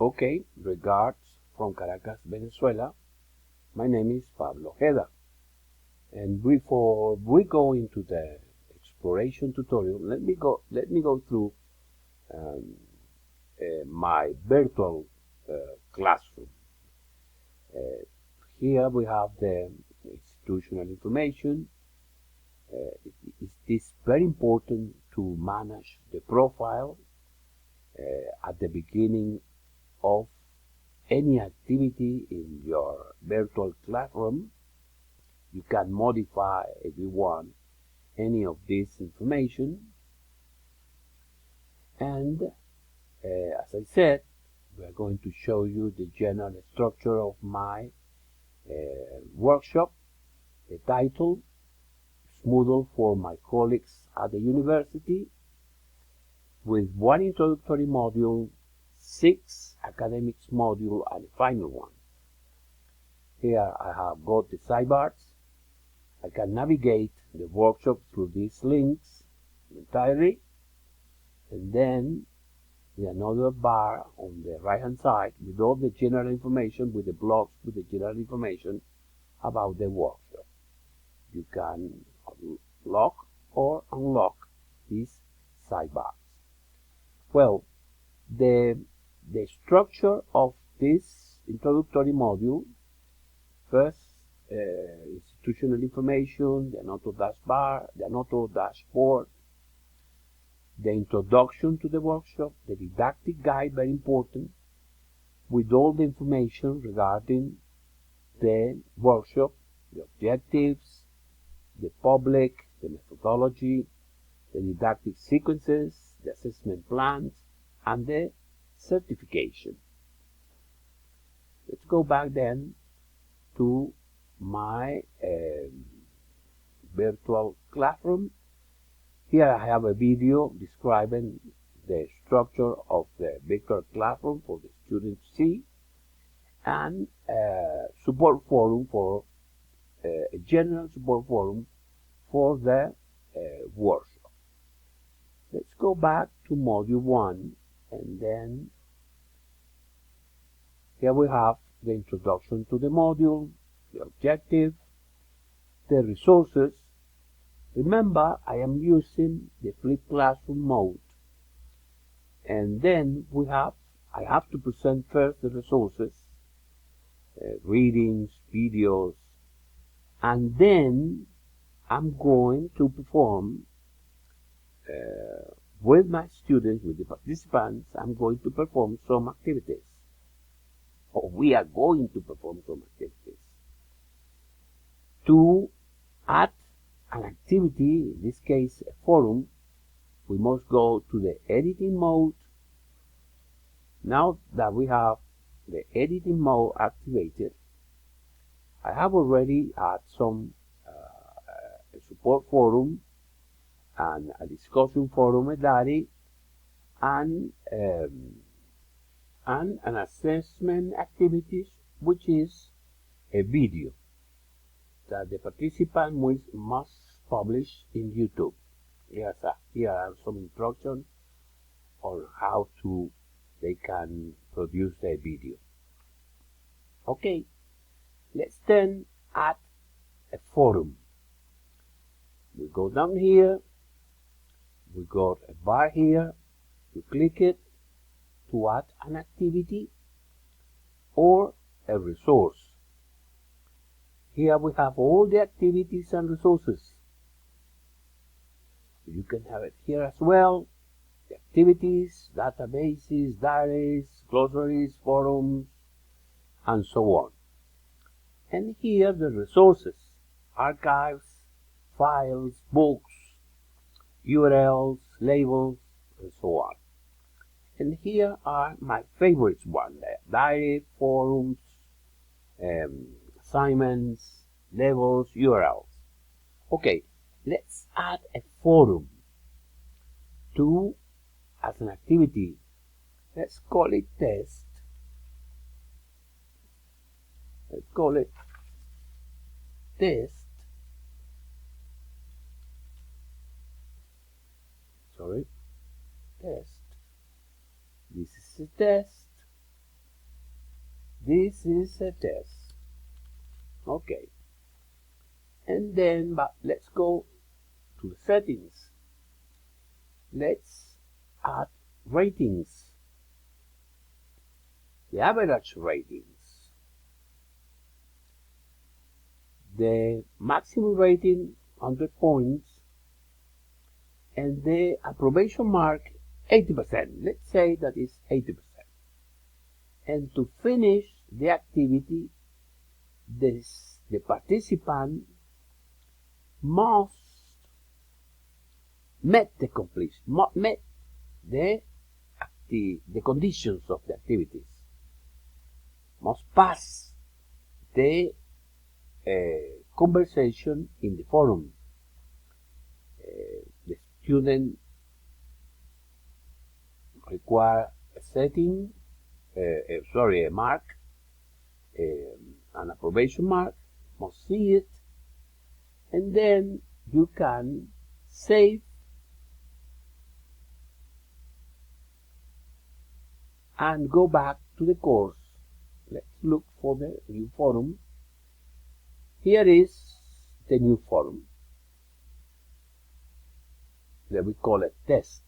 Okay, regards from Caracas, Venezuela. My name is Pablo Ojeda. And before we go into the exploration tutorial, let me go through my virtual classroom. Here we have the institutional information. It is very important to manage the profile at the beginning of any activity in your virtual classroom. You can modify, if you want, any of this information. And as I said, we are going to show you the general structure of my workshop. The title is Moodle for my colleagues at the university, with one introductory module, 6 academics module, and a final one. Here I have got the sidebars. I can navigate the workshop through these links entirely, and then another bar on the right hand side with all the general information, with the blocks with the general information about the workshop. You can lock or unlock these sidebars. Well, the structure of this introductory module: first, institutional information, the Anoto dashboard, the introduction to the workshop, the didactic guide, very important, with all the information regarding the workshop, the objectives, the public, the methodology, the didactic sequences, the assessment plans, and the certification. Let's go back then to my virtual classroom. Here I have a video describing the structure of the virtual classroom for the students to see, and support forum for a general support forum for the workshop. Let's go back to module 1, and then here we have the introduction to the module, the objective, the resources. Remember, I am using the flipped classroom mode, and then I have to present first the resources, readings, videos, and then I'm going to perform with my students, with the participants, I'm going to perform some activities, or we are going to perform some activities. To add an activity, in this case a forum, we must go to the editing mode. Now that we have the editing mode activated, I have already had some a support forum and a discussion forum, a diary, and an assessment activities, which is a video that the participant must publish in YouTube. Here are some instructions on how they can produce a video. Okay, let's then add a forum. We go down here, we got a bar here, you click it to add an activity or a resource. Here we have all the activities and resources. You can have it here as well. The activities, databases, diaries, glossaries, forums, and so on. And here the resources: archives, files, books, URLs, labels, and so on. And here are my favorites one: diary, forums, assignments, labels, URLs. Okay, let's add a forum as an activity. Let's call it test. Let's call it test. Sorry, test. This is a test. This is a test. Okay. And then, but let's go to the settings. Let's add ratings. The average ratings. The maximum rating 100 points and the approbation mark 80%. Let's say that is 80%. And to finish the activity, the participant must met the completion, met the conditions of the activities, must pass the conversation in the forum. The student require a setting, a mark, an approbation mark, must see it, and then you can save and go back to the course. Let's look for the new forum. Here is the new forum that we call it test.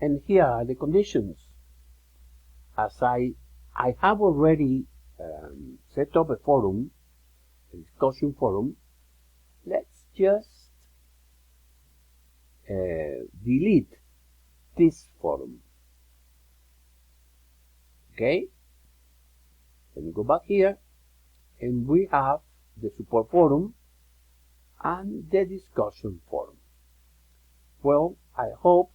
And here are the conditions. As I have already set up a forum, a discussion forum, let's just delete this forum. Okay? Then go back here, and we have the support forum and the discussion forum. Well, I hope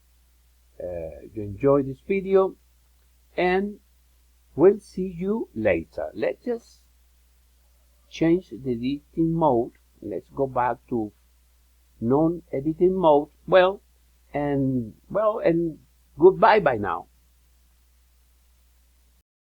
you enjoyed this video, and we'll see you later. Let's just change the editing mode. Let's go back to non-editing mode. And goodbye by now.